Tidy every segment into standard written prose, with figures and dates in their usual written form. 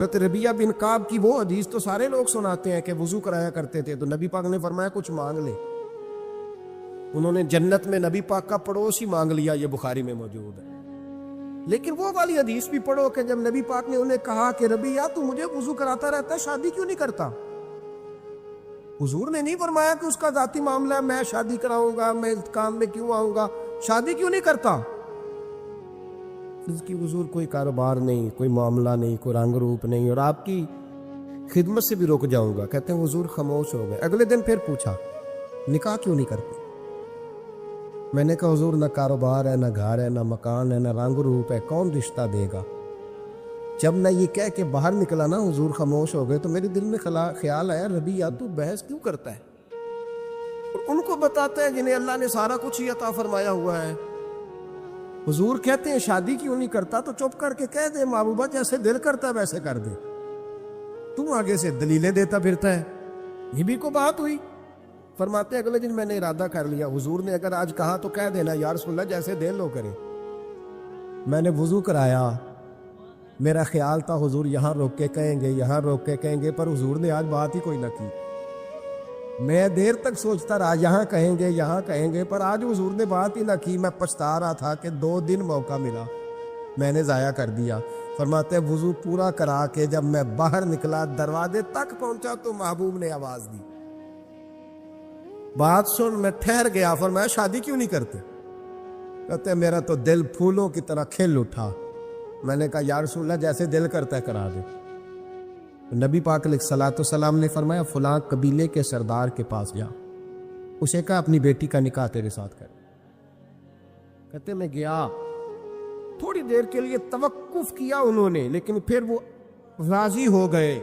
حضرت ربیہ بن کعب کی وہ حدیث تو سارے لوگ سناتے ہیں کہ وضو کرایا کرتے تھے، تو نبی پاک نے فرمایا کچھ مانگ لے. انہوں نے جنت میں نبی پاک کا پڑوس ہی مانگ لیا، یہ بخاری میں موجود ہے. لیکن وہ والی حدیث بھی پڑھو کہ جب نبی پاک نے انہیں کہا کہ ربیہ تو مجھے وضو کراتا رہتا ہے، شادی کیوں نہیں کرتا؟ حضور نے نہیں فرمایا کہ اس کا ذاتی معاملہ ہے، میں شادی کراؤں گا، میں اس کام میں کیوں آؤں گا، شادی کیوں نہیں کرتا؟ اس کی حضور کوئی کاروبار نہیں، کوئی معاملہ نہیں، کوئی رنگ روپ نہیں، اور آپ کی خدمت سے بھی رک جاؤں گا. کہتے ہیں حضور خاموش ہو گئے. اگلے دن پھر پوچھا نکاح کیوں نہیں کرتے؟ میں نے کہا حضور نہ کاروبار ہے، نہ گھر ہے، نہ مکان ہے، نہ رنگ روپ ہے، کون رشتہ دے گا؟ جب میں یہ کہہ کے باہر نکلا نا حضور خاموش ہو گئے، تو میرے دل میں خیال آیا ربیہ تو بحث کیوں کرتا ہے؟ اور ان کو بتاتا ہے جنہیں اللہ نے سارا کچھ ہی عطا فرمایا ہوا ہے. حضور کہتے ہیں شادی کیوں نہیں کرتا؟ تو چپ کر کے کہہ دے محبوبہ جیسے دل کرتا ہے ویسے کر دے، تم آگے سے دلیلیں دیتا پھرتا ہے. یہ بھی کو بات ہوئی. فرماتے ہیں اگلے دن میں نے ارادہ کر لیا، حضور نے اگر آج کہا تو کہہ دینا یا رسول اللہ جیسے دل لو کرے. میں نے وضو کرایا، میرا خیال تھا حضور یہاں روک کے کہیں گے، یہاں روک کے کہیں گے، پر حضور نے آج بات ہی کوئی نہ کی. میں دیر تک سوچتا رہا یہاں کہیں گے، یہاں کہیں گے، پر آج حضور نے بات ہی نہ کی. میں پچھتا رہا تھا کہ 2 دن موقع ملا، میں نے ضائع کر دیا. فرماتے ہیں وضو پورا کرا کے جب میں باہر نکلا، دروازے تک پہنچا تو محبوب نے آواز دی. بات سن میں ٹھہر گیا. فرمایا شادی کیوں نہیں کرتے؟ کہتے ہیں میرا تو دل پھولوں کی طرح کھل اٹھا. میں نے کہا یا رسول اللہ جیسے دل کرتا ہے کرا دے. نبی پاک علیہ الصلوۃ والسلام نے فرمایا فلاں قبیلے کے سردار کے پاس جا، اسے کہا اپنی بیٹی کا نکاح تیرے ساتھ کر. کہتے میں گیا، تھوڑی دیر کے لیے توقف کیا انہوں نے، لیکن پھر وہ راضی ہو گئے.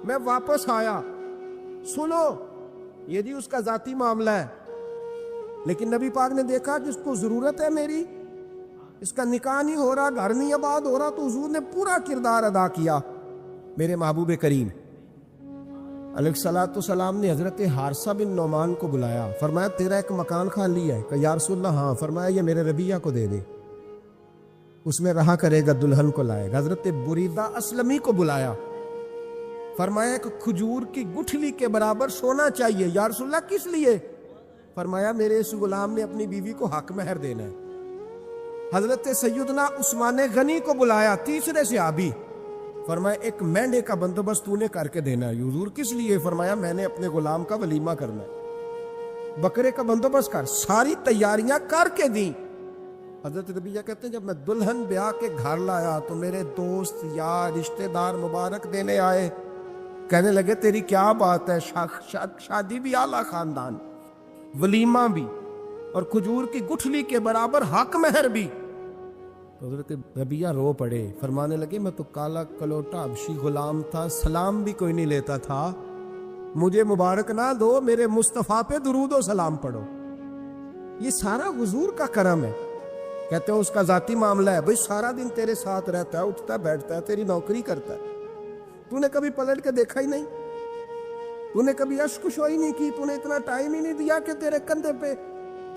میں واپس آیا، سنو یہ جی اس کا ذاتی معاملہ ہے، لیکن نبی پاک نے دیکھا جس کو ضرورت ہے میری، اس کا نکاح نہیں ہو رہا، گھر نہیں آباد ہو رہا، تو حضور نے پورا کردار ادا کیا. میرے محبوب کریم علیہ الصلوۃ والسلام نے حضرت حارثہ بن نعمان کو بلایا. فرمایا تیرا ایک مکان خالی ہے؟ کہ یا رسول اللہ ہاں. فرمایا یہ میرے ربیہ کو دے دے، اس میں رہا کرے گا، دلہن کو لائے گا. حضرت بریدہ اسلمی کو بلایا. فرمایا ایک کھجور کی گٹھلی کے برابر سونا چاہیے. یا رسول اللہ کس لیے؟ فرمایا میرے اس غلام نے اپنی بیوی کو حق مہر دینا ہے. حضرت سیدنا عثمان غنی کو بلایا، تیسرے صحابی. فرمایا ایک مینڈے کا بندوبست تو نے کر کے دینا ہے. حضور کس لیے؟ فرمایا میں نے اپنے غلام کا ولیمہ کرنا ہے، بکرے کا بندوبست کر. ساری تیاریاں کر کے دیں. حضرت ربیہ کہتے ہیں جب میں دلہن بیاہ کے گھر لایا تو میرے دوست یار رشتہ دار مبارک دینے آئے. کہنے لگے تیری کیا بات ہے، شادی بھی اعلیٰ خاندان، ولیمہ بھی، اور کھجور کی گٹھلی کے برابر حق مہر بھی. حضرت ربیہ رو پڑے. فرمانے لگے میں تو کالا کلوٹا حبشی غلام تھا، سلام بھی کوئی نہیں لیتا تھا، مجھے مبارک نہ دو، میرے مصطفیٰ پہ درود و سلام پڑھو. یہ سارا حضور کا کرم ہے. کہتے ہیں اس کا ذاتی معاملہ ہے، بھئی سارا دن تیرے ساتھ رہتا ہے، اٹھتا بیٹھتا ہے، تیری نوکری کرتا ہے، تو نے کبھی پلٹ کے دیکھا ہی نہیں، تو نے کبھی اشک شوئی نہیں کی، تو نے اتنا ٹائم ہی نہیں دیا کہ تیرے کندھے پہ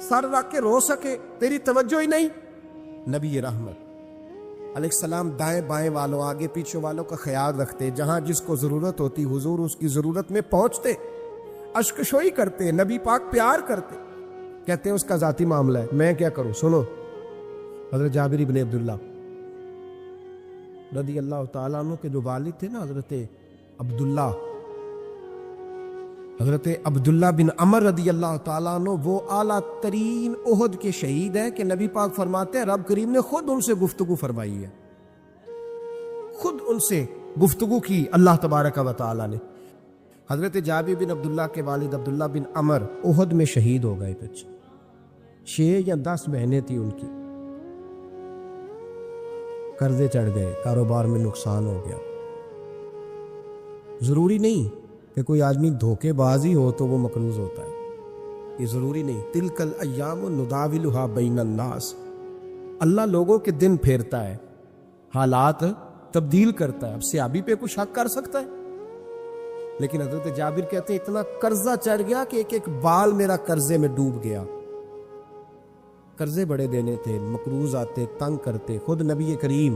سر رکھ کے رو سکے، تیری توجہ ہی نہیں. نبی رحمت علیہ السلام دائیں بائیں والوں، آگے پیچھے والوں کا خیال رکھتے، جہاں جس کو ضرورت ہوتی حضور اس کی ضرورت میں پہنچتے، اشک شوئی کرتے، نبی پاک پیار کرتے. کہتے ہیں اس کا ذاتی معاملہ ہے، میں کیا کروں؟ سنو حضرت جابر بن عبداللہ رضی اللہ تعالیٰ عنہ کے جو والد تھے نا حضرت عبداللہ بن عمر رضی اللہ تعالیٰ عنہ، وہ اعلیٰ ترین احد کے شہید ہیں کہ نبی پاک فرماتے ہیں رب کریم نے خود ان سے گفتگو فرمائی ہے، خود ان سے گفتگو کی اللہ تبارک و تعالیٰ نے. حضرت جابر بن عبداللہ کے والد عبداللہ بن عمر احد میں شہید ہو گئے تھے. 6 یا 10 بہنیں تھیں ان کی. قرضے چڑھ گئے، کاروبار میں نقصان ہو گیا. ضروری نہیں کہ کوئی آدمی دھوکے بازی ہو تو وہ مقروض ہوتا ہے، یہ ضروری نہیں. تلک الایام نداولھا بین الناس. اللہ لوگوں کے دن پھیرتا ہے، حالات تبدیل کرتا ہے. اب صحابی پہ کچھ شک کر سکتا ہے؟ لیکن حضرت جابر کہتے ہیں اتنا قرضہ چڑھ گیا کہ ایک ایک بال میرا قرضے میں ڈوب گیا. قرضے بڑے دینے تھے، مقروض آتے، تنگ کرتے. خود نبی کریم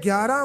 11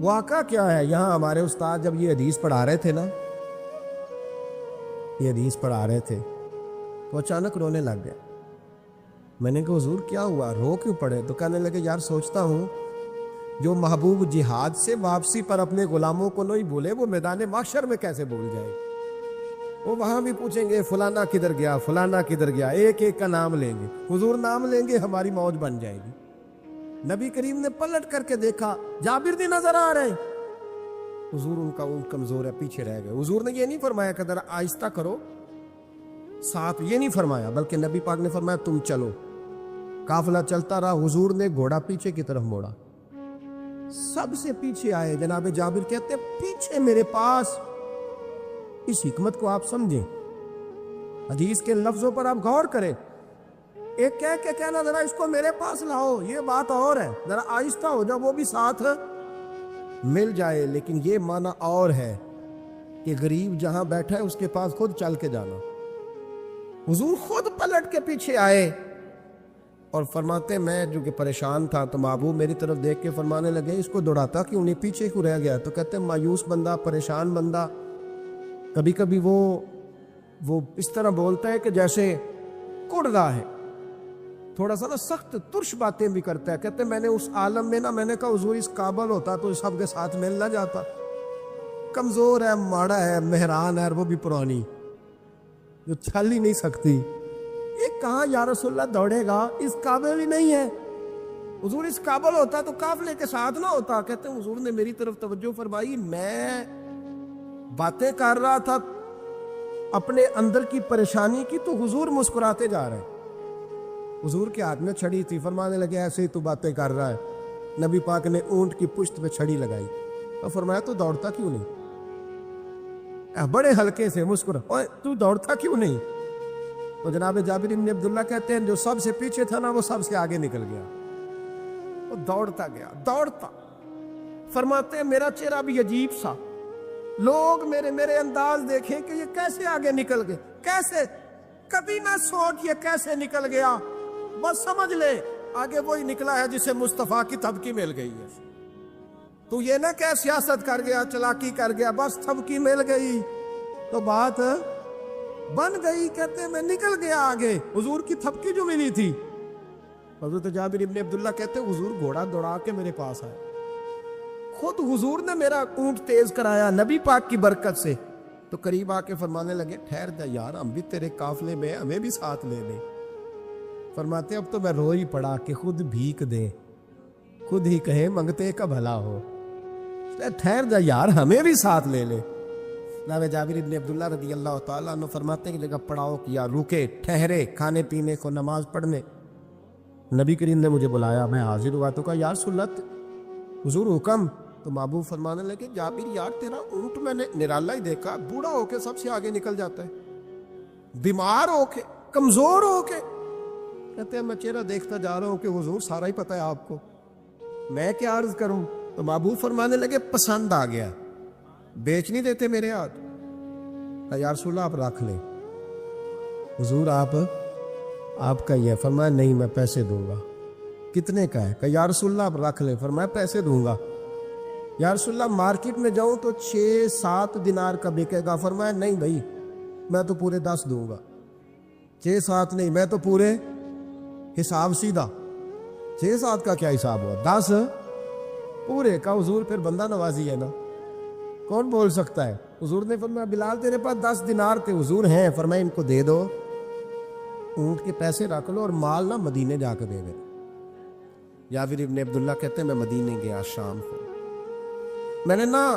واقعہ کیا ہے؟ یہاں ہمارے استاد جب یہ حدیث پڑھا رہے تھے نا، یہ حدیث پڑھا رہے تھے تو اچانک رونے لگ گیا. میں نے کہا حضور کیا ہوا، رو کیوں پڑے؟ تو کہنے لگے یار سوچتا ہوں جو محبوب جہاد سے واپسی پر اپنے غلاموں کو نہیں بھولے وہ میدان محشر میں کیسے بھول جائے. وہ وہاں بھی پوچھیں گے فلانا کدھر گیا، فلانا کدھر گیا، ایک ایک کا نام لیں گے. حضور نام لیں گے ہماری موج بن جائے گی. نبی کریم نے پلٹ کر کے دیکھا جابر بھی نظر آ رہے ہیں. حضور ان کا اونٹ کمزور ہے، پیچھے رہ گئے. حضور نے یہ نہیں فرمایا کہ ذرا آہستہ کرو ساتھ، یہ نہیں فرمایا، بلکہ نبی پاک نے فرمایا تم چلو. قافلہ چلتا رہا. حضور نے گھوڑا پیچھے کی طرف موڑا، سب سے پیچھے آئے. جناب جابر کہتے ہیں پیچھے میرے پاس. اس حکمت کو آپ سمجھیں، حدیث کے لفظوں پر آپ غور کریں. ایک کہہ کے کہنا ذرا اس کو میرے پاس لاؤ، یہ بات اور ہے، ذرا آہستہ ہو جا، وہ بھی ساتھ مل جائے. لیکن یہ معنی اور ہے کہ غریب جہاں بیٹھا ہے اس کے پاس خود چل کے جانا. حضور خود پلٹ کے پیچھے آئے اور فرماتے میں جو کہ پریشان تھا تو محبوب میری طرف دیکھ کے فرمانے لگے اس کو دوڑاتا کیوں نہیں، پیچھے کیوں رہ گیا؟ تو کہتے ہیں مایوس بندہ، پریشان بندہ کبھی کبھی وہ اس طرح بولتا ہے کہ جیسے کڑ رہا ہے، تھوڑا سا نا سخت ترش باتیں بھی کرتا ہے. کہتے ہیں میں نے اس عالم میں نا، میں نے کہا حضور اس قابل ہوتا تو سب کے ساتھ مل نہ جاتا. کمزور ہے، ماڑا ہے، مہران ہے، اور وہ بھی پرانی جو چل ہی نہیں سکتی. یہ کہاں یا رسول اللہ دوڑے گا، اس قابل ہی نہیں ہے. حضور اس قابل ہوتا تو قافلے کے ساتھ نہ ہوتا. کہتے ہیں حضور نے میری طرف توجہ فرمائی، میں باتیں کر رہا تھا اپنے اندر کی پریشانی کی تو حضور مسکراتے جا رہے. حضور کے ہاتھ میں چھڑی تھی، فرمانے لگے ایسے ہی تو باتیں کر رہا ہے. نبی پاک نے اونٹ کی پشت پہ چھڑی لگائی اور فرمایا تو دوڑتا کیوں نہیں؟ بڑے ہلکے سے مسکرا، اوے تو دوڑتا کیوں نہیں؟ تو جناب جابر بن عبداللہ کہتے ہیں جو سب سے پیچھے تھا نا وہ سب سے آگے نکل گیا، وہ دوڑتا گیا دوڑتا. فرماتے ہیں میرا چہرہ بھی عجیب سا، لوگ میرے انداز دیکھیں کہ یہ کیسے آگے نکل گئے، کیسے، کبھی نہ سوچ یہ کیسے نکل گیا، بس سمجھ لے آگے وہی نکلا ہے جسے مصطفیٰ کی تھپکی مل گئی ہے. تو یہ نہ کہ سیاست کر گیا، چلاکی کر گیا، بس تھپکی مل گئی تو بات بن گئی. کہتے ہیں میں نکل گیا آگے، حضور کی تھپکی جو ملی تھی. حضرت جابر بن عبداللہ کہتے ہیں حضور گھوڑا دوڑا کے میرے پاس آئے، خود حضور نے میرا اونٹ تیز کرایا نبی پاک کی برکت سے. تو قریب آ کے فرمانے لگے ٹھہر جا یار، ہم بھی تیرے قافلے میں، ہمیں بھی ساتھ لے لے. فرماتے اب تو میں رو ہی پڑا کہ خود بھیک دے، خود ہی کہے منگتے کا بھلا ہو، ٹھہر جا یار ہمیں بھی ساتھ لے لے. جناب جابر بن عبداللہ رضی اللہ تعالیٰ عنہ فرماتے ہیں کہ جگہ پڑاؤ کیا، رکے، ٹھہرے کھانے پینے کو، نماز پڑھنے. نبی کریم نے مجھے بلایا، میں حاضر ہوا تو کہا یا رسول اللہ حضور حکم. تو محبوب فرمانے لگے جابر یار تیرا اونٹ میں نے نرالا ہی دیکھا، بوڑھا ہو کے سب سے آگے نکل جاتا ہے، بیمار ہو کے، کمزور ہو کے. کہتے ہیں میں چہرہ دیکھتا جا رہا ہوں کہ حضور سارا ہی پتہ ہے آپ کو، میں کیا عرض کروں. تو محبوب فرمانے لگے پسند آ گیا، بیچ نہیں دیتے میرے ہاتھ. یا رسول اللہ آپ رکھ لیں. حضور آپ کا یہ. فرمایا نہیں میں پیسے دوں گا. کتنے کا ہے؟ کہ یا رسول اللہ آپ رکھ لیں. فرمایا پیسے دوں گا. یا رسول اللہ مارکیٹ میں جاؤں تو 6-7 دینار کا بکے گا. فرمایا نہیں بھائی میں تو پورے 10 دوں گا. 6-7 نہیں، میں تو پورے حساب سیدھا. 6-7 کا کیا حساب ہوا، 10 پورے کا. حضور پھر بندہ نوازی ہے نا، کون بول سکتا ہے. حضور نے فرمایا بلال تیرے پاس 10 دینار تھے. حضور ہیں. فرمایا ان کو دے دو، اونٹ کے پیسے رکھ لو اور مال نہ مدینے جا کے دے دے. جابر ابن عبداللہ کہتے ہیں میں مدینے گیا شام کو، میں نے نا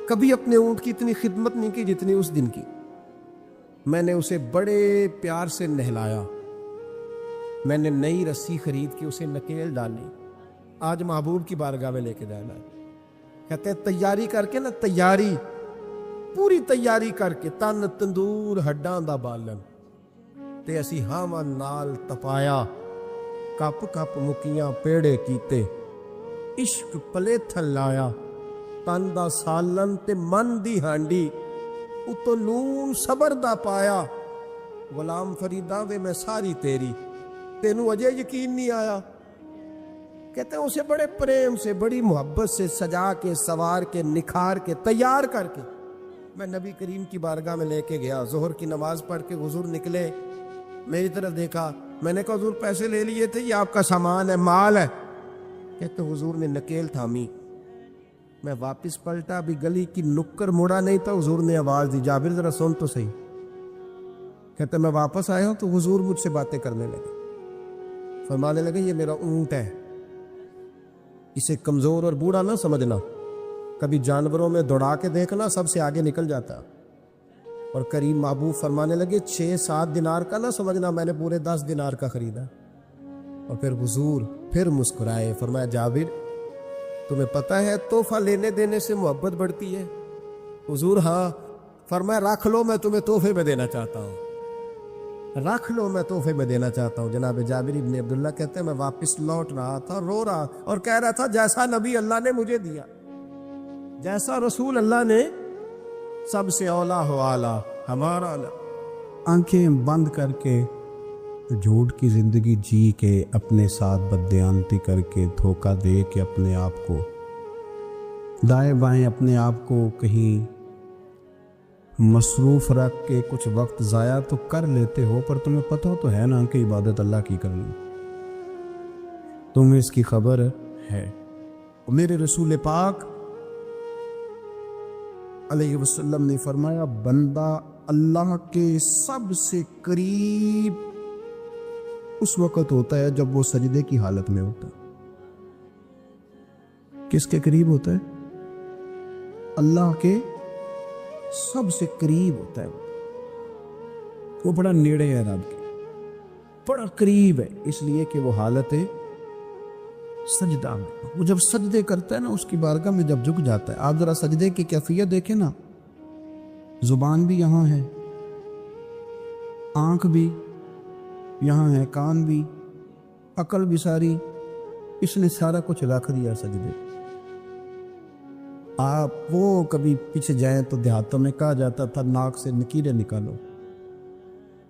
کبھی اپنے اونٹ کی اتنی خدمت نہیں کی جتنی اس دن کی. میں نے اسے بڑے پیار سے نہلایا، میں نے نئی رسی خرید کے اسے نکیل ڈالی، آج محبوب کی بارگاہ میں لے کے جانا ہے. کہتے ہیں تیاری کر کے نا، تیاری پوری تیاری کر کے، تن تندور ہڈاں دا بالن تے اسی ہاواں نال تپایا، کپ کپ مکیاں پیڑے کیتے، عشق پلے تھل لایا، تن دا سالن تے من دی ہانڈی، اتو نون صبر دا پایا. غلام فریدا وے میں ساری تیری، تینوں اجے یقین نہیں آیا. کہتے ہیں اسے بڑے پریم سے بڑی محبت سے سجا کے سوار کے نکھار کے تیار کر کے میں نبی کریم کی بارگاہ میں لے کے گیا. ظہر کی نماز پڑھ کے حضور نکلے, میری طرف دیکھا, میں نے کہا حضور پیسے لے لیے تھے, یہ آپ کا سامان ہے, مال ہے. کہتے حضور نے نکیل تھامی, میں واپس پلٹا, ابھی گلی کی نکر مڑا نہیں تھا, حضور نے آواز دی, جابر ذرا سن تو صحیح. کہتے میں واپس آیا ہوں تو حضور مجھ سے باتیں کرنے لگے, فرمانے لگے یہ میرا اونٹ ہے, اسے کمزور اور بوڑھا نہ سمجھنا, کبھی جانوروں میں دوڑا کے دیکھنا, سب سے آگے نکل جاتا. اور کریم محبوب فرمانے لگے 6-7 دینار کا نہ سمجھنا, میں نے پورے 10 دینار کا خریدا. اور پھر حضور پھر مسکرائے, فرمایا جابر تمہیں پتہ ہے تحفہ لینے دینے سے محبت بڑھتی ہے؟ حضور ہاں. فرمایا رکھ لو, میں تمہیں تحفے میں دینا چاہتا ہوں, رکھ لو میں تحفے میں دینا چاہتا ہوں. جناب جابر ابن عبداللہ کہتے ہیں میں واپس لوٹ رہا تھا, رو رہا اور کہہ رہا تھا جیسا نبی اللہ نے مجھے دیا, جیسا رسول اللہ نے, سب سے اولا ہو آلہ ہمارا آلہ. آنکھیں بند کر کے جھوٹ کی زندگی جی کے, اپنے ساتھ بددیانتی کر کے, دھوکہ دے کے اپنے آپ کو دائیں بائیں اپنے آپ کو کہیں مصروف رکھ کے کچھ وقت ضائع تو کر لیتے ہو, پر تمہیں پتہ تو ہے نا کہ عبادت اللہ کی کرنی, تمہیں اس کی خبر ہے. میرے رسول پاک علیہ وسلم نے فرمایا بندہ اللہ کے سب سے قریب اس وقت ہوتا ہے جب وہ سجدے کی حالت میں ہوتا ہے. کس کے قریب ہوتا ہے؟ اللہ کے سب سے قریب ہوتا ہے. وہ بڑا نیڑے ہے رب کے, بڑا قریب ہے, اس لیے کہ وہ حالت سجدہ میں, وہ جب سجدے کرتا ہے نا اس کی بارگاہ میں جب جھک جاتا ہے. آپ ذرا سجدے کی کیفیت دیکھیں نا, زبان بھی یہاں ہے, آنکھ بھی یہاں ہے, کان بھی, عقل بھی ساری, اس نے سارا کچھ رکھ دیا سجدے. آپ وہ کبھی پیچھے جائیں تو دیہاتوں میں کہا جاتا تھا ناک سے نکیریں نکالو,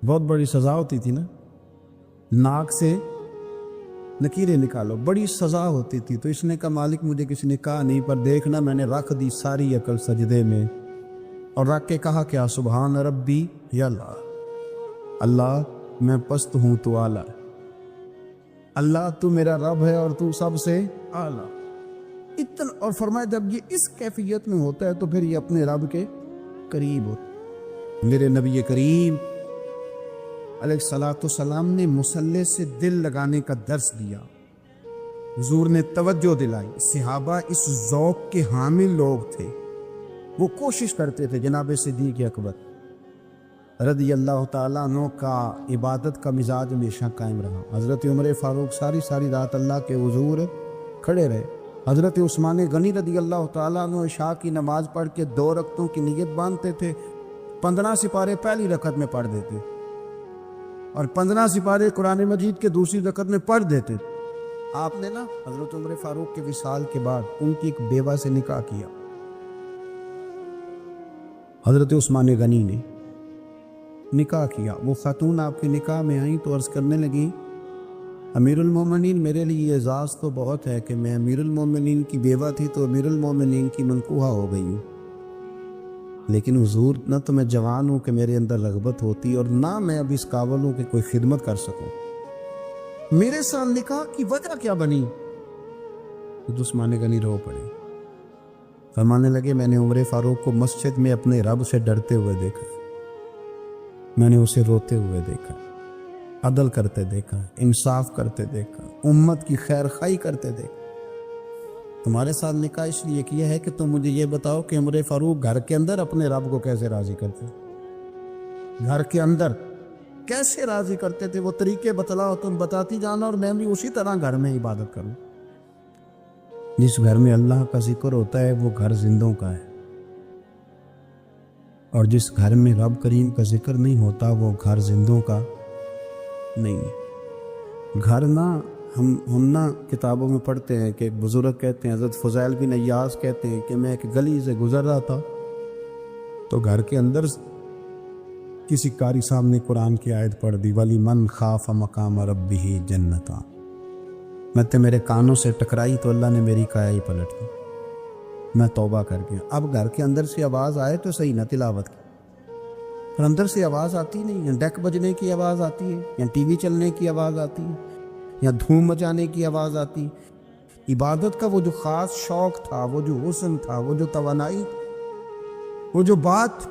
بہت بڑی سزا ہوتی تھی نا, ناک سے نکیریں نکالو, بڑی سزا ہوتی تھی. تو اس نے کہا مالک مجھے کسی نے کہا نہیں, پر دیکھنا میں نے رکھ دی ساری عقل سجدے میں, اور رکھ کے کہا کیا سبحان ربی یا اللہ, اللہ میں پست ہوں تو اعلیٰ, اللہ تو میرا رب ہے اور تو سب سے اعلیٰ. اتنا, اور فرمایا جب یہ اس کیفیت میں ہوتا ہے تو پھر یہ اپنے رب کے قریب ہوتا ہے. میرے نبی کریم علیہ الصلوۃ والسلام نے مصلی سے دل لگانے کا درس دیا, حضور نے توجہ دلائی. صحابہ اس ذوق کے حامل لوگ تھے, وہ کوشش کرتے تھے. جناب صدیق اکبر رضی اللہ تعالیٰ عنہ کا عبادت کا مزاج ہمیشہ قائم رہا. حضرت عمر فاروق ساری رات اللہ کے حضور کھڑے رہے. حضرت عثمان غنی رضی اللہ تعالیٰ عنہ عشاء کی نماز پڑھ کے 2 رکعتوں کی نیت باندھتے تھے, 15 سپارے پہلی رکعت میں پڑھ دیتے اور 15 سپارے قرآن مجید کے دوسری رکعت میں پڑھ دیتے. آپ نے نا حضرت عمر فاروق کے وصال کے بعد ان کی ایک بیوہ سے نکاح کیا, حضرت عثمان غنی نے نکاح کیا. وہ خاتون آپ کے نکاح میں آئیں تو عرض کرنے لگیں امیر المومنین میرے لیے اعزاز تو بہت ہے کہ میں امیر المومنین کی بیوہ تھی تو امیر المومنین کی منکوحہ ہو گئی ہوں, لیکن حضور نہ تو میں جوان ہوں کہ میرے اندر رغبت ہوتی اور نہ میں اب اس قابل ہوں کہ کوئی خدمت کر سکوں, میرے ساتھ نکاح کی وجہ کیا بنی؟ عثمان غنی رو پڑے, فرمانے لگے میں نے عمر فاروق کو مسجد میں اپنے رب سے ڈرتے ہوئے دیکھا, میں نے اسے روتے ہوئے دیکھا, عدل کرتے دیکھا, انصاف کرتے دیکھا, امت کی خیر خواہی کرتے دیکھا. تمہارے ساتھ نکاح اس لیے کیا ہے کہ تم مجھے یہ بتاؤ کہ عمر فاروق گھر کے اندر اپنے رب کو کیسے راضی کرتے, گھر کے اندر کیسے راضی کرتے تھے, وہ طریقے بتلاؤ, تم بتاتی جانا اور میں بھی اسی طرح گھر میں عبادت کروں. جس گھر میں اللہ کا ذکر ہوتا ہے وہ گھر زندوں کا ہے, اور جس گھر میں رب کریم کا ذکر نہیں ہوتا وہ گھر زندوں کا نہیں ہے. گھر نہ ہم نہ کتابوں میں پڑھتے ہیں کہ ایک بزرگ کہتے ہیں, حضرت فضیل بن عیاض کہتے ہیں کہ میں ایک گلی سے گزر رہا تھا تو گھر کے اندر کسی قاری صاحب نے قرآن کی آیت پڑھ دی, وَلِمَنْ خَافَ مَقَامَ رَبِّهِ جَنَّتَانِ, میں تے میرے کانوں سے ٹکرائی تو اللہ نے میری کایا ہی پلٹ دی. میں توبہ کر گیا. اب گھر کے اندر سے آواز آئے تو صحیح نہ تلاوت کی، پر اندر سے آواز آتی نہیں. یا ڈیک بجنے کی آواز آتی ہے، یا ٹی وی چلنے کی آواز آتی ہے، یا دھوم مچانے کی آواز آتی. عبادت کا وہ جو خاص شوق تھا، وہ جو حسن تھا، وہ جو توانائی، وہ جو بات.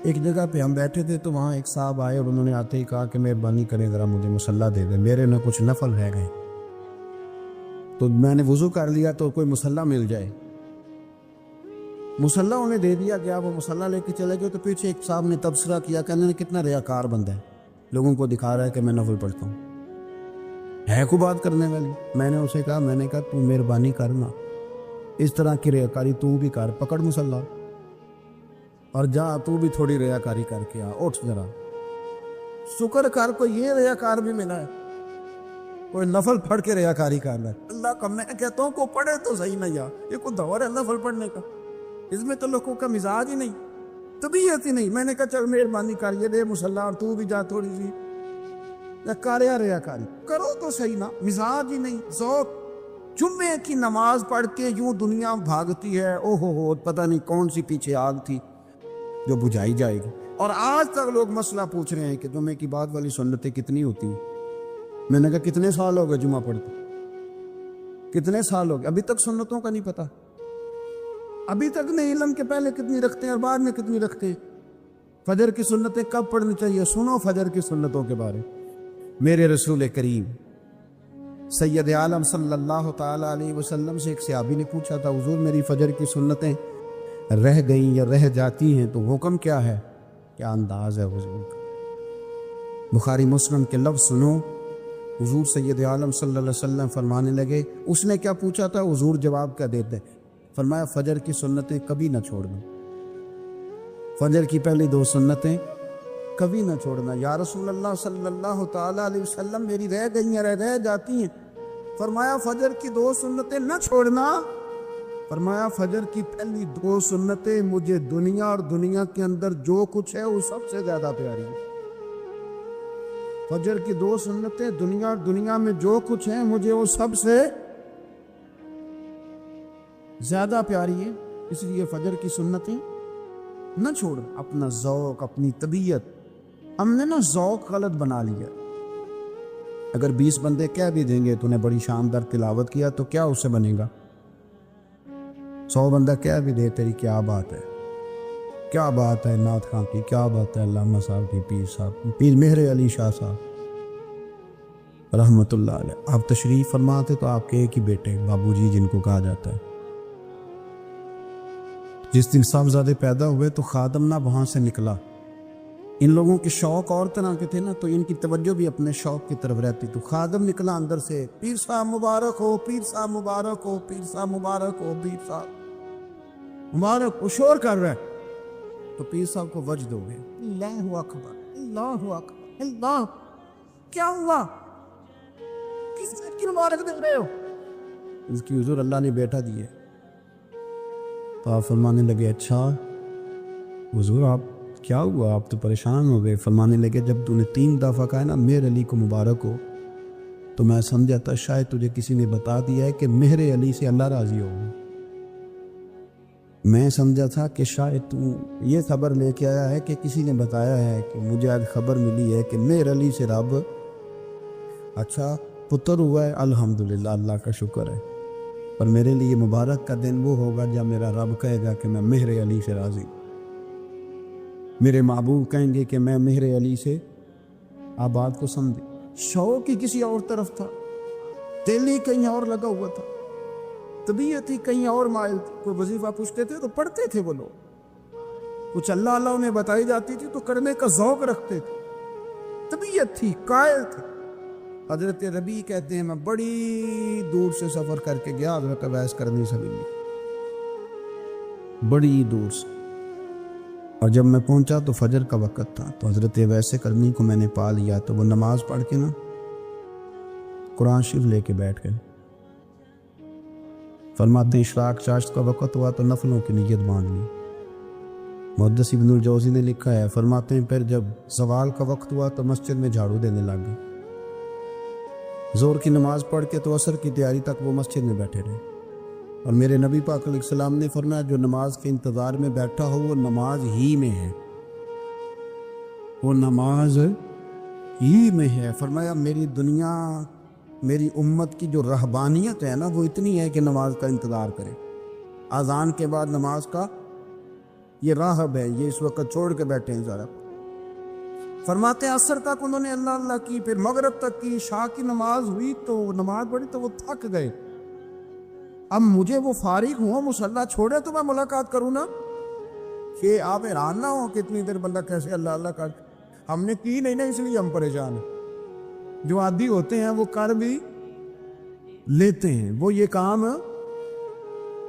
ایک جگہ پہ ہم بیٹھے تھے تو وہاں ایک صاحب آئے اور انہوں نے آتے ہی کہا کہ مہربانی کریں ذرا مجھے مصلی دے دیں، میرے نہ کچھ نفل رہ گئے. تو میں نے وضو کر لیا تو کوئی مصلی مل جائے. مصلی انہیں دے دیا گیا، وہ مصلی لے کے چلے گئے. تو پیچھے ایک صاحب نے تبصرہ کیا کہ انہوں نے کتنا ریاکار بندہ ہے، لوگوں کو دکھا رہا ہے کہ میں نفل پڑھتا ہوں، ہے کو بات کرنے والی. میں نے اسے کہا تو مہربانی کرنا، اس طرح کی ریاکاری تو بھی کر، پکڑ مصلی اور جا تو بھی تھوڑی ریاکاری کر کے آ. اٹھ ذرا شکر کر، کوئی یہ ریاکار بھی ملا ہے، کوئی نفل پڑھ کے ریاکاری کر رہا ہے. اللہ کا میں کہتا ہوں کو پڑھے تو صحیح نہ. یار یہ کوئی دور ہے نفل پڑھنے کا؟ اس میں تو لوگوں کا مزاج ہی نہیں، طبیعت ہی نہیں. میں نے کہا چل مہربانی کر یہ دے مصلی اور تو بھی جا تھوڑی سی ریاکاری کرو تو صحیح نا. مزاج ہی نہیں، ذوق. جمعے کی نماز پڑھ کے یوں دنیا بھاگتی ہے، او ہو پتہ نہیں کون سی پیچھے آگ تھی جو بجھائی جائے گی. اور آج تک لوگ مسئلہ پوچھ رہے ہیں کہ جمعے کی بعد والی سنتیں کتنی ہوتی ہیں. میں نے کہا کتنے سال ہو گئے جمعہ پڑھتے، کتنے سال ہو گئے، ابھی تک سنتوں کا نہیں پتہ، ابھی تک نہیں علم کے پہلے کتنی رکھتے ہیں اور بعد میں کتنی رکھتے ہیں. فجر کی سنتیں کب پڑھنی چاہیے؟ سنو فجر کی سنتوں کے بارے. میرے رسول کریم سید عالم صلی اللہ تعالیٰ علیہ وسلم سے ایک صحابی نے پوچھا تھا، حضور میری فجر کی سنتیں رہ گئیں یا رہ جاتی ہیں تو حکم کیا ہے؟ کیا انداز ہے حضور کا. بخاری مسلم کے لفظ سنو. حضور سید عالم صلی اللہ علیہ وسلم فرمانے لگے، اس نے کیا پوچھا تھا؟ حضور جواب کیا دیتے؟ فرمایا فجر کی سنتیں کبھی نہ چھوڑنا، فجر کی پہلی 2 سنتیں کبھی نہ چھوڑنا. یا رسول اللہ صلی اللہ تعالیٰ علیہ وسلم میری رہ گئی ہیں، رہ جاتی ہیں. فرمایا فجر کی 2 سنتیں نہ چھوڑنا. فرمایا فجر کی پہلی 2 سنتیں مجھے دنیا اور دنیا کے اندر جو کچھ ہے وہ سب سے زیادہ پیاری ہے. فجر کی 2 سنتیں دنیا اور دنیا میں جو کچھ ہے مجھے وہ سب سے زیادہ پیاری ہے. اس لیے فجر کی سنتیں نہ چھوڑ. اپنا ذوق، اپنی طبیعت، ہم نے نا ذوق غلط بنا لیا. اگر 20 بندے کہہ بھی دیں گے تو نے بڑی شاندار تلاوت کیا تو کیا اس سے بنے گا؟ 100 بندہ کہہ بھی دے تیری کیا بات ہے، کیا بات ہے نعت خان کی، کیا بات ہے علامہ صاحب کی، پیر صاحب، پیر مہر علی شاہ صاحب رحمۃ اللہ علیہ. آپ تشریف فرماتے تو آپ کے ایک ہی بیٹے بابو جی جن کو کہا جاتا ہے، جس دن صاحبزادے پیدا ہوئے تو خادم نہ وہاں سے نکلا. ان لوگوں کے شوق اور طرح کے تھے نا، تو ان کی توجہ بھی اپنے شوق کی طرف رہتی. تو خادم نکلا اندر سے، پیر صاحب مبارک ہو، پیر صاحب مبارک ہو، پیر صاحب مبارک ہو، پیر صاحب مبارک ہو. شور کر رہا ہے تو پیر صاحب کو وجد ہو گئے. اللہ اکبر، اللہ اکبر، اللہ. کیا ہوا؟ کس چیز کی مبارک دے رہے ہو؟ اس کی حضور اللہ نے بیٹا دیے. تو آپ فرمانے لگے اچھا حضور آپ کیا ہوا، آپ تو پریشان ہو گئے. فرمانے لگے جب تو نے 3 دفعہ کہا نا مہر علی کو مبارک ہو تو میں سمجھا تھا شاید تجھے کسی نے بتا دیا ہے کہ مہر علی سے اللہ راضی ہو. میں سمجھا تھا کہ شاید تو یہ خبر لے کے آیا ہے کہ کسی نے بتایا ہے کہ مجھے آج خبر ملی ہے کہ مہر علی سے رب اچھا پتر ہوا ہے. الحمدللہ، اللہ کا شکر ہے. پر میرے لیے مبارک کا دن وہ ہوگا جب میرا رب کہے گا کہ میں مہر علی سے راضی ہوں. میرے محبوب کہیں گے کہ میں مہر علی سے. آپ بات کو سمجھے. شوق ہی کسی اور طرف تھا، دل ہی کہیں اور لگا ہوا تھا، طبیعت ہی کہیں اور مائل تھی. کوئی وظیفہ پوچھتے تھے تو پڑھتے تھے وہ لوگ، کچھ اللہ اللہ انہیں بتائی جاتی تھی تو کرنے کا ذوق رکھتے تھے، طبیعت تھی، قائل تھے. حضرت ربیع کہتے ہیں میں بڑی دور سے سفر کر کے گیا حضرت اویس کرنی سے ملی، بڑی دور سے. اور جب میں پہنچا تو فجر کا وقت تھا. تو حضرت اویس کرنی کو میں نے پا لیا. تو وہ نماز پڑھ کے نا قرآن شریف لے کے بیٹھ گئے. فرماتے ہیں اشراق چاشت کا وقت ہوا تو نفلوں کی نیت باندھ لی. محدث ابن الجوزی نے لکھا ہے، فرماتے ہیں پھر جب زوال کا وقت ہوا تو مسجد میں جھاڑو دینے لگ گئے. زور کی نماز پڑھ کے تو عصر کی تیاری تک وہ مسجد میں بیٹھے رہے، اور میرے نبی پاک علیہ السلام نے فرمایا جو نماز کے انتظار میں بیٹھا ہو وہ نماز ہی میں ہے، وہ نماز ہی میں ہے۔ فرمایا میری دنیا، میری امت کی جو رہبانیت ہے نا، وہ اتنی ہے کہ نماز کا انتظار کرے، اذان کے بعد نماز کا یہ راہب ہے، یہ اس وقت چھوڑ کے بیٹھے ہیں ذرا۔ فرماتے ہیں عصر تک انہوں نے اللہ اللہ کی، پھر مغرب تک کی، عشاء کی نماز ہوئی تو نماز پڑھی تو وہ تھک گئے۔ اب مجھے وہ فارغ ہوں، مصلی چھوڑے تو میں ملاقات کروں نا، کہ آپ حیران نہ ہو کہ اتنی دیر بندہ کیسے اللہ اللہ کر، ہم نے کی نہیں نا، اس لیے ہم پریشان ہیں۔ جو عادی ہوتے ہیں وہ کر بھی لیتے ہیں، وہ یہ کام،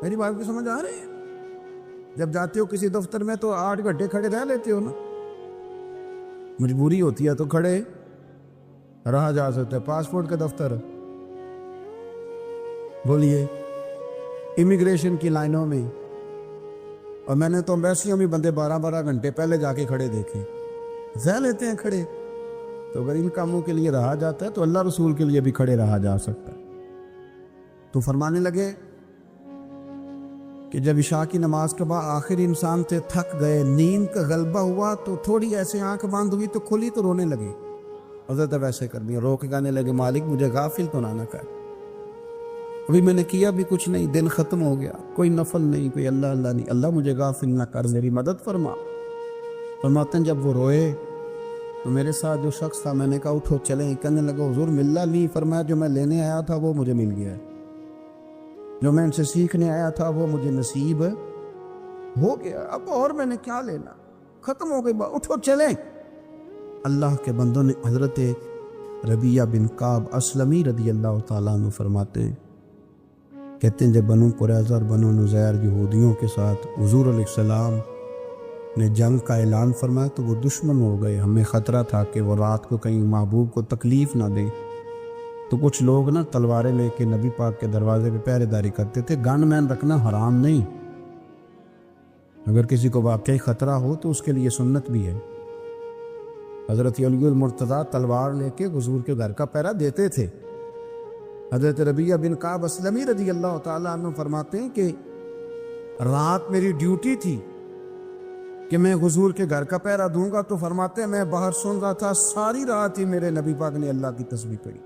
میری بات کو سمجھ آ رہی ہے؟ جب جاتے ہو کسی دفتر میں تو 8 گھنٹے کھڑے رہ لیتے ہو نا، مجبوری ہوتی ہے تو کھڑے رہا جا سکتا ہے۔ پاسپورٹ کا دفتر، بولیے امیگریشن کی لائنوں میں، اور میں نے تو ایمبیسیوں میں بندے 12 گھنٹے پہلے جا کے کھڑے دیکھے، رہ لیتے ہیں کھڑے۔ تو اگر ان کاموں کے لیے رہا جاتا ہے تو اللہ رسول کے لیے بھی کھڑے رہا جا سکتا ہے۔ تو فرمانے لگے کہ جب عشاء کی نماز کے بعد آخر انسان سے تھک گئے، نیند کا غلبہ ہوا تو تھوڑی ایسے آنکھ بند ہوئی تو کھلی تو رونے لگے، حضرت ویسے کر دیا، رو کے گانے لگے مالک مجھے غافل تو نہ کر، ابھی میں نے کیا بھی کچھ نہیں، دن ختم ہو گیا، کوئی نفل نہیں، کوئی اللہ اللہ نہیں، اللہ مجھے غافل نہ کر، میری مدد فرما۔ فرماتے ہیں جب وہ روئے تو میرے ساتھ جو شخص تھا، میں نے کہا اٹھو چلیں، کہنے لگا حضور ملنا نہیں، فرمایا جو میں لینے آیا تھا وہ مجھے مل گیا ہے، جو میں ان سے سیکھنے آیا تھا وہ مجھے نصیب ہو گیا، اب اور میں نے کیا لینا، ختم ہو گئی بات، اٹھو چلیں۔ اللہ کے بندوں نے حضرت ربیہ بن کعب اسلمی رضی اللہ تعالیٰ عنہ فرماتے ہیں، کہتے ہیں جب بنو قریظہ اور بنو نذیر یہودیوں کے ساتھ حضور علیہ السلام نے جنگ کا اعلان فرمایا تو وہ دشمن ہو گئے، ہمیں خطرہ تھا کہ وہ رات کو کہیں محبوب کو تکلیف نہ دیں، تو کچھ لوگ نا تلواریں لے کے نبی پاک کے دروازے پہ پہرے داری کرتے تھے۔ گن مین رکھنا حرام نہیں، اگر کسی کو واقعی خطرہ ہو تو اس کے لیے سنت بھی ہے۔ حضرت علی المرتضیٰ تلوار لے کے حضور کے گھر کا پہرا دیتے تھے۔ حضرت ربیہ بن کعب اسلمی رضی اللہ تعالیٰ عنہ فرماتے ہیں کہ رات میری ڈیوٹی تھی کہ میں حضور کے گھر کا پہرا دوں گا، تو فرماتے ہیں میں باہر سن رہا تھا، ساری رات ہی میرے نبی پاک نے اللہ کی تسبیح پڑھی،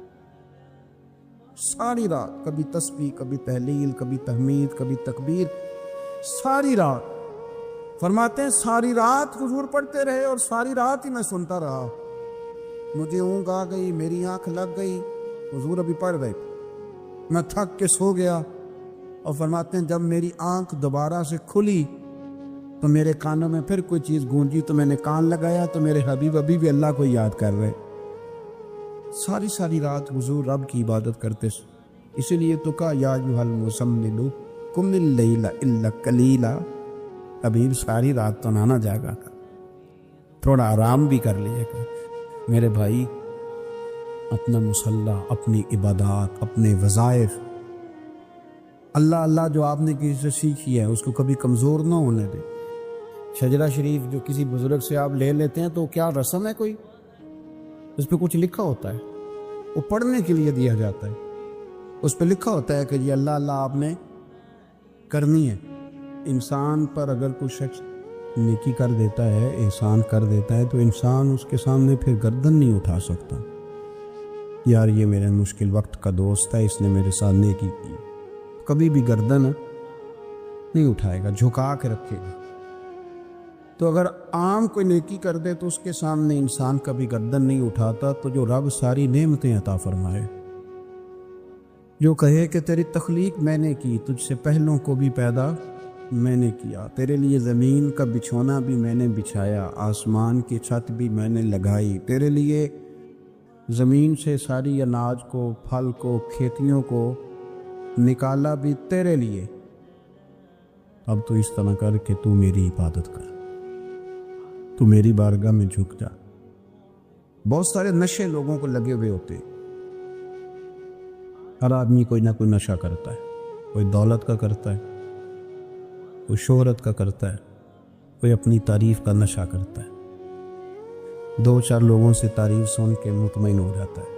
ساری رات، کبھی تسبیح، کبھی تحلیل، کبھی تحمید، کبھی تکبیر، ساری رات۔ فرماتے ہیں ساری رات حضور پڑھتے رہے اور ساری رات ہی میں سنتا رہا، مجھے اونگ آ گئی، میری آنکھ لگ گئی، حضور ابھی پڑھ رہے، میں تھک کے سو گیا، اور فرماتے ہیں جب میری آنکھ دوبارہ سے کھلی تو میرے کانوں میں پھر کوئی چیز گونجی، تو میں نے کان لگایا تو میرے حبیب ابھی بھی اللہ کو یاد کر رہے، ساری رات حضور رب کی عبادت کرتے، اسی لیے تو کہا یا ایھا المزمل قم اللیل الا قلیلا، حبیب ساری رات تو نہ جاگا کر، تھوڑا آرام بھی کر لیا کر۔ میرے بھائی اپنا مصلی، اپنی عبادات، اپنے وظائف، اللہ اللہ جو آپ نے کسی سے سیکھی ہے اس کو کبھی کمزور نہ ہونے دیں۔ شجرہ شریف جو کسی بزرگ سے آپ لے لیتے ہیں تو کیا رسم ہے کوئی؟ اس پہ کچھ لکھا ہوتا ہے، وہ پڑھنے کے لیے دیا جاتا ہے، اس پہ لکھا ہوتا ہے کہ یہ اللہ اللہ آپ نے کرنی ہے۔ انسان پر اگر کوئی شخص نیکی کر دیتا ہے، احسان کر دیتا ہے، تو انسان اس کے سامنے پھر گردن نہیں اٹھا سکتا، یار یہ میرے مشکل وقت کا دوست ہے، اس نے میرے ساتھ نیکی کی، کبھی بھی گردن نہیں اٹھائے گا، جھکا کے رکھے گا۔ تو اگر عام کوئی نیکی کر دے تو اس کے سامنے انسان کبھی گردن نہیں اٹھاتا، تو جو رب ساری نعمتیں عطا فرمائے، جو کہے کہ تیری تخلیق میں نے کی، تجھ سے پہلوں کو بھی پیدا میں نے کیا، تیرے لیے زمین کا بچھونا بھی میں نے بچھایا، آسمان کی چھت بھی میں نے لگائی، تیرے لیے زمین سے ساری اناج کو، پھل کو، کھیتیوں کو نکالا بھی تیرے لیے، اب تو اس طرح کر کہ تو میری عبادت کر، تو میری بارگاہ میں جھک جا۔ بہت سارے نشے لوگوں کو لگے ہوئے ہوتے، ہر آدمی کوئی نہ کوئی نشہ کرتا ہے، کوئی دولت کا کرتا ہے، کوئی شہرت کا کرتا ہے، کوئی اپنی تعریف کا نشہ کرتا ہے، 2-4 لوگوں سے تعریف سن کے مطمئن ہو جاتا ہے،